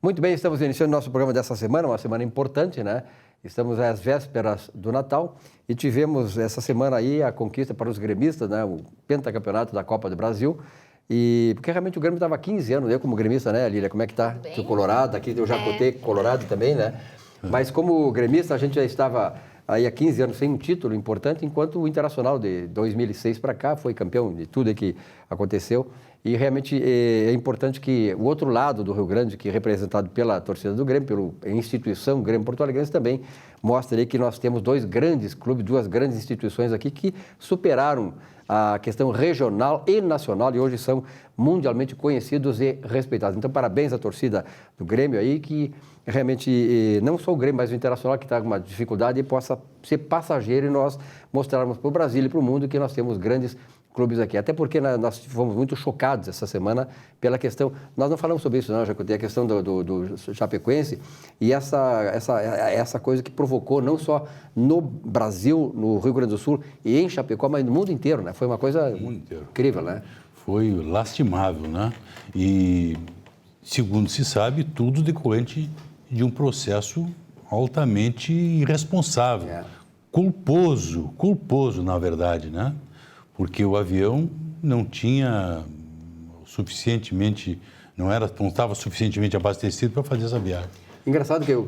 Muito bem, estamos iniciando nosso programa dessa semana, uma semana importante, né? Estamos às vésperas do Natal e tivemos essa semana aí a conquista para os gremistas, né? O pentacampeonato da Copa do Brasil. E porque realmente o Grêmio estava há 15 anos, eu como gremista, né, Lília? Como é que tá? O Colorado, aqui eu já cotei Colorado também, né? Mas como gremista a gente já estava aí há 15 anos sem um título importante, enquanto o Internacional de 2006 para cá foi campeão de tudo que aconteceu. E realmente é importante que o outro lado do Rio Grande, que é representado pela torcida do Grêmio, pela instituição Grêmio Porto Alegrense, também mostra aí que nós temos dois grandes clubes, duas grandes instituições aqui que superaram a questão regional e nacional e hoje são mundialmente conhecidos e respeitados. Então, parabéns à torcida do Grêmio aí, que realmente não só o Grêmio, mas o Internacional que está com uma dificuldade e possa ser passageiro e nós mostrarmos para o Brasil e para o mundo que nós temos grandes clubes aqui. Até porque nós fomos muito chocados essa semana pela questão, nós não falamos sobre isso não, já que tem a questão do Chapecoense e essa coisa que provocou não só no Brasil, no Rio Grande do Sul e em Chapecó, mas no mundo inteiro, né? Foi uma coisa incrível, né? Foi lastimável, né? E, segundo se sabe, tudo decorrente de um processo altamente irresponsável, culposo, na verdade, né? Porque o avião não tinha suficientemente, não estava suficientemente abastecido para fazer essa viagem. Engraçado que o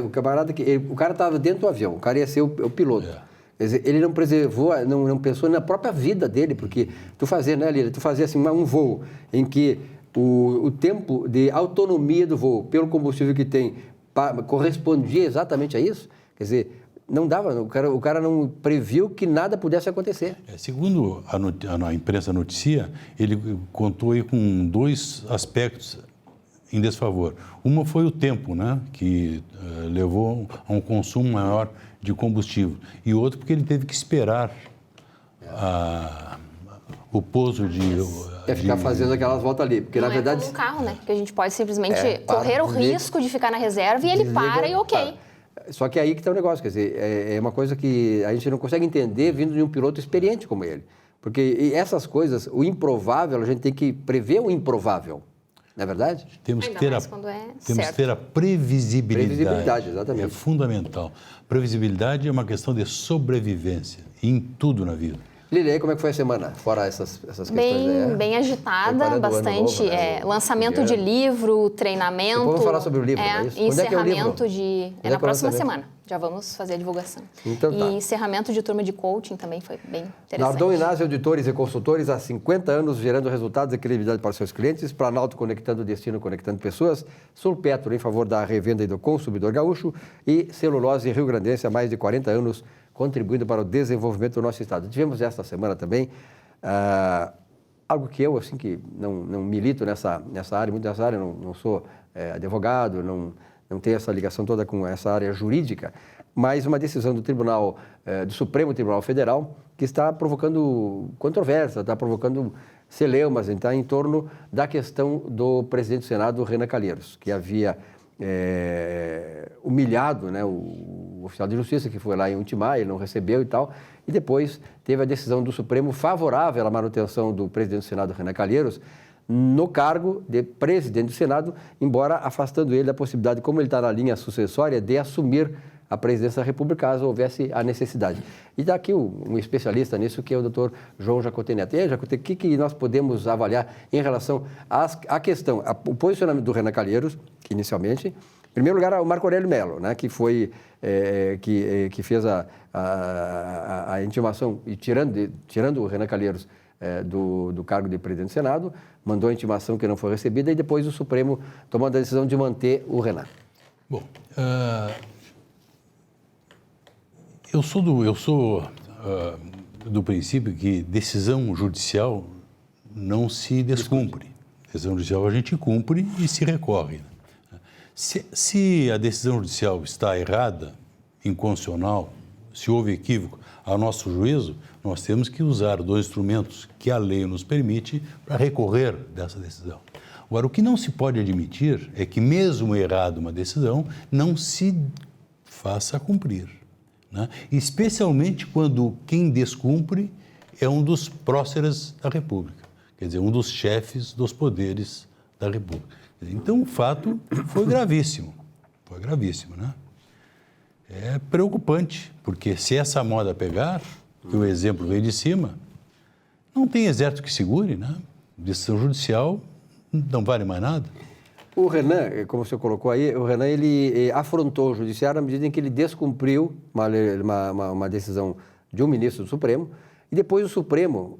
camarada, o cara estava dentro do avião, o cara ia ser o piloto. Quer dizer, ele não preservou, não pensou na própria vida dele, porque tu fazia, né, Lília? Tu fazia assim um voo em que o tempo de autonomia do voo, pelo combustível que tem, correspondia exatamente a isso. Quer dizer, não dava, o cara não previu que nada pudesse acontecer. Segundo a imprensa noticia, ele contou aí com dois aspectos em desfavor. Uma foi o tempo, né, que levou a um consumo maior de combustível. E outro porque ele teve que esperar o pouso de... ficar fazendo aquelas voltas ali, porque não na verdade... Não é como um carro, né, que a gente pode simplesmente correr o risco de ficar na reserva e ele para e ok. Só que aí que está o negócio, quer dizer, é uma coisa que a gente não consegue entender vindo de um piloto experiente como ele. Porque essas coisas, o improvável, a gente tem que prever o improvável, não é verdade? Temos que ter a previsibilidade. Previsibilidade, exatamente. É fundamental. Previsibilidade é uma questão de sobrevivência em tudo na vida. Lília, aí como é que foi a semana, fora essas questões aí? Bem agitada, bastante lançamento de livro, treinamento. Vamos falar sobre o livro, não é isso? Encerramento na próxima semana. Já vamos fazer a divulgação. Então, e encerramento de turma de coaching também foi bem interessante. Nardon Inácio, auditores e consultores, há 50 anos, gerando resultados e credibilidade para os seus clientes. Planalto, conectando o destino, conectando pessoas. Sulpetro, em favor da revenda e do consumidor gaúcho. E Celulose Rio Grandense, há mais de 40 anos, contribuindo para o desenvolvimento do nosso estado. Tivemos esta semana também algo que eu, assim, que não milito nessa área, muito nessa área, não sou advogado, não tenho essa ligação toda com essa área jurídica, mas uma decisão do do Supremo Tribunal Federal que está provocando controvérsia, está provocando celeumas, está em torno da questão do presidente do Senado, Renan Calheiros, que havia humilhado, né, o oficial de justiça que foi lá intimar, ele não recebeu e tal, e depois teve a decisão do Supremo favorável à manutenção do presidente do Senado, Renan Calheiros, no cargo de presidente do Senado, embora afastando ele da possibilidade, como ele está na linha sucessória, de assumir a presidência da República, caso houvesse a necessidade. E está aqui um especialista nisso, que é o doutor João Jacote Neto. E aí, Jacote, o que nós podemos avaliar em relação à questão, o posicionamento do Renan Calheiros, que inicialmente, em primeiro lugar, o Marco Aurélio Mello, né, que foi, que fez a intimação, e tirando o Renan Calheiros do cargo de presidente do Senado, mandou a intimação que não foi recebida, e depois o Supremo tomou a decisão de manter o Renan. Bom, eu sou do princípio que decisão judicial não se descumpre. Decisão judicial a gente cumpre e se recorre. Se a decisão judicial está errada, inconstitucional, se houve equívoco, a nosso juízo, nós temos que usar dois instrumentos que a lei nos permite para recorrer dessa decisão. Agora, o que não se pode admitir é que, mesmo errado uma decisão, não se faça cumprir, né? Especialmente quando quem descumpre é um dos próceres da República, quer dizer, um dos chefes dos poderes da República. Então, o fato foi gravíssimo, né? É preocupante, porque se essa moda pegar, que o exemplo veio de cima, não tem exército que segure, né? Decisão judicial não vale mais nada. O Renan, como você colocou aí, o Renan ele afrontou o judiciário na medida em que ele descumpriu uma decisão de um ministro do Supremo, e depois o Supremo,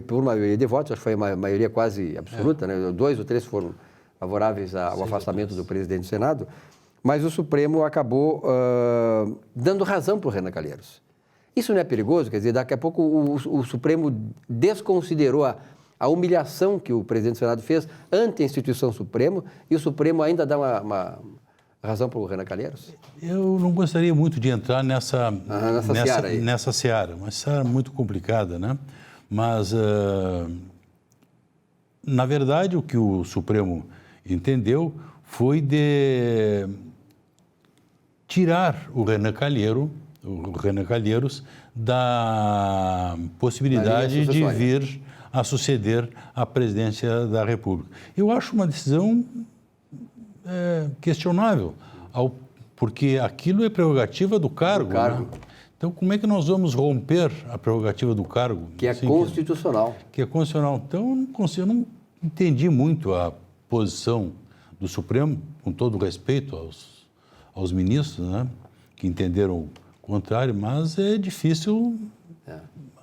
por maioria de votos, acho que foi uma maioria quase absoluta, né? 2 ou 3 foram favoráveis ao afastamento do presidente do Senado, mas o Supremo acabou dando razão para o Renan Calheiros. Isso não é perigoso? Quer dizer, daqui a pouco o Supremo desconsiderou a humilhação que o presidente do Senado fez ante a instituição Supremo, e o Supremo ainda dá uma razão para o Renan Calheiros? Eu não gostaria muito de entrar nessa seara, uma seara muito complicada, né? Mas, na verdade, o que o Supremo entendeu foi de tirar o Renan Calheiros da possibilidade de vir a suceder à presidência da República. Eu acho uma decisão questionável, porque aquilo é prerrogativa do cargo. Né? Então, como é que nós vamos romper a prerrogativa do cargo? Que é constitucional. Que é constitucional. Então, eu não entendi muito a posição do Supremo, com todo o respeito aos ministros, né, que entenderam o contrário, mas é difícil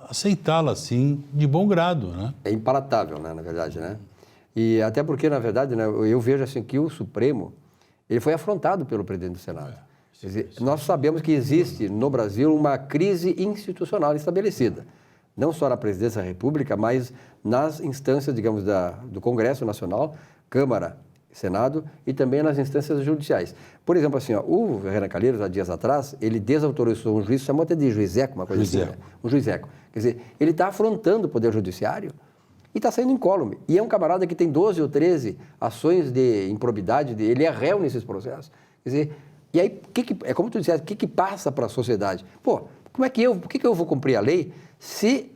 aceitá-la assim, de bom grado. Né? É impalatável, né, na verdade, né? E até porque, na verdade, né, eu vejo assim que o Supremo ele foi afrontado pelo presidente do Senado. Quer dizer, nós sabemos que existe no Brasil uma crise institucional estabelecida, não só na presidência da República, mas nas instâncias, digamos, do Congresso Nacional, Câmara, Senado e também nas instâncias judiciais. Por exemplo, assim, o Renan Calheiros, há dias atrás, ele desautorizou um juiz, chamou até de juizeco, uma coisa assim, né? Um juizeco. Quer dizer, ele está afrontando o Poder Judiciário e está saindo incólume. E é um camarada que tem 12 ou 13 ações de improbidade, ele é réu nesses processos. Quer dizer, e aí, é como tu disseste, o que passa para a sociedade? Pô, por que eu vou cumprir a lei se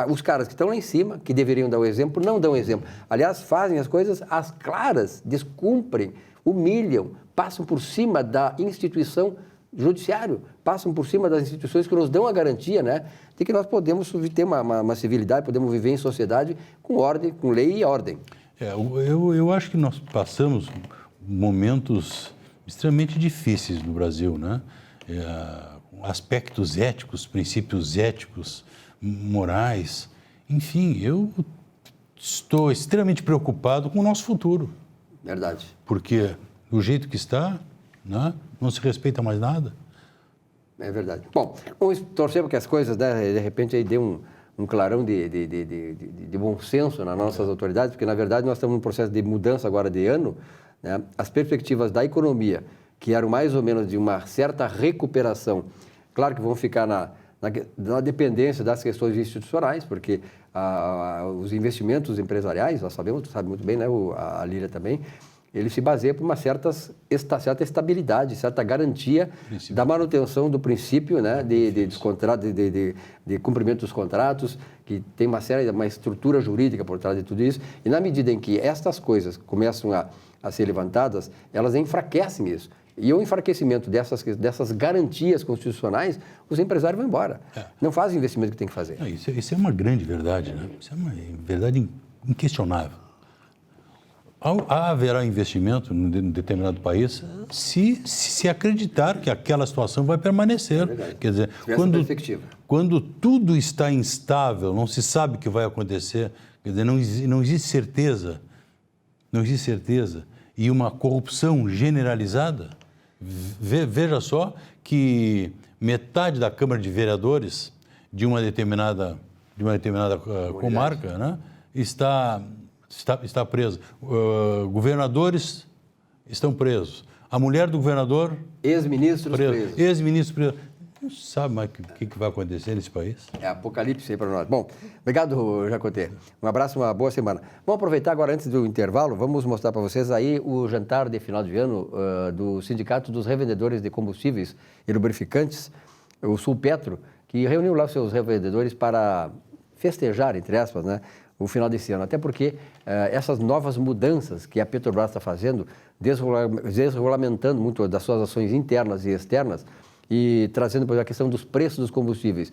os caras que estão lá em cima, que deveriam dar o exemplo, não dão o exemplo? Aliás, fazem as coisas às claras, descumprem, humilham, passam por cima da instituição judiciário, passam por cima das instituições que nos dão a garantia, né, de que nós podemos ter uma civilidade, podemos viver em sociedade com ordem, com lei e ordem. Eu acho que nós passamos momentos extremamente difíceis no Brasil, né? Aspectos éticos, princípios éticos, morais, enfim, eu estou extremamente preocupado com o nosso futuro. Verdade. Porque do jeito que está, né, não se respeita mais nada. É verdade. Bom, vamos torcer para que as coisas, né, de repente, aí dê um clarão de bom senso nas nossas autoridades, porque, na verdade, nós estamos num processo de mudança agora de ano, né? As perspectivas da economia, que eram mais ou menos de uma certa recuperação, claro que vão ficar na dependência das questões institucionais, porque os investimentos empresariais, nós sabemos, tu sabe muito bem, né, a Lília também, ele se baseia por uma certa estabilidade, certa garantia da manutenção do princípio, né, de cumprimento dos contratos, que tem uma estrutura jurídica por trás de tudo isso, e na medida em que estas coisas começam a ser levantadas, elas enfraquecem isso. E o enfraquecimento dessas garantias constitucionais, os empresários vão embora. Não fazem o investimento que tem que fazer. Isso é uma grande verdade, né? Isso é uma verdade inquestionável. Haverá investimento em determinado país se acreditar que aquela situação vai permanecer. Quer dizer, quando tudo está instável, não se sabe o que vai acontecer, quer dizer, não existe certeza, e uma corrupção generalizada. Veja só que metade da Câmara de Vereadores de uma determinada comarca, né, está presa. Governadores estão presos. A mulher do governador... Ex-ministros presos. Ex-ministros presos. Não sabe mais o que vai acontecer nesse país. É apocalipse aí para nós. Bom, obrigado, Jacotê. Um abraço, uma boa semana. Vamos aproveitar agora, antes do intervalo, vamos mostrar para vocês aí o jantar de final de ano do Sindicato dos Revendedores de Combustíveis e Lubrificantes, o Sulpetro, que reuniu lá seus revendedores para festejar, entre aspas, né, o final desse ano. Até porque essas novas mudanças que a Petrobras está fazendo, desregulamentando muito das suas ações internas e externas e trazendo, por exemplo, a questão dos preços dos combustíveis,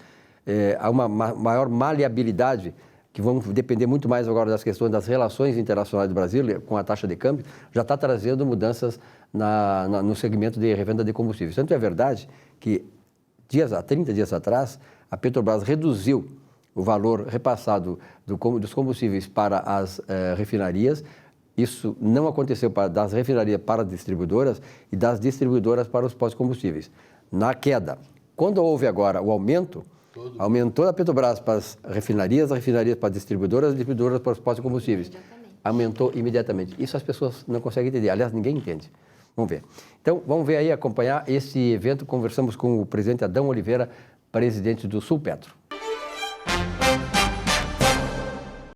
há uma maior maleabilidade, que vão depender muito mais agora das questões das relações internacionais do Brasil, com a taxa de câmbio, já está trazendo mudanças no segmento de revenda de combustíveis. Tanto é verdade que, há 30 dias atrás, a Petrobras reduziu o valor repassado dos combustíveis para as refinarias. Isso não aconteceu das refinarias para as distribuidoras e das distribuidoras para os postos de combustíveis. Na queda, quando houve agora o aumento, aumentou a Petrobras para as refinarias para as distribuidoras para os postos de combustíveis. Aumentou imediatamente. Isso as pessoas não conseguem entender. Aliás, ninguém entende. Vamos ver. Então, vamos ver aí, acompanhar esse evento. Conversamos com o presidente Adão Oliveira, presidente do Sulpetro.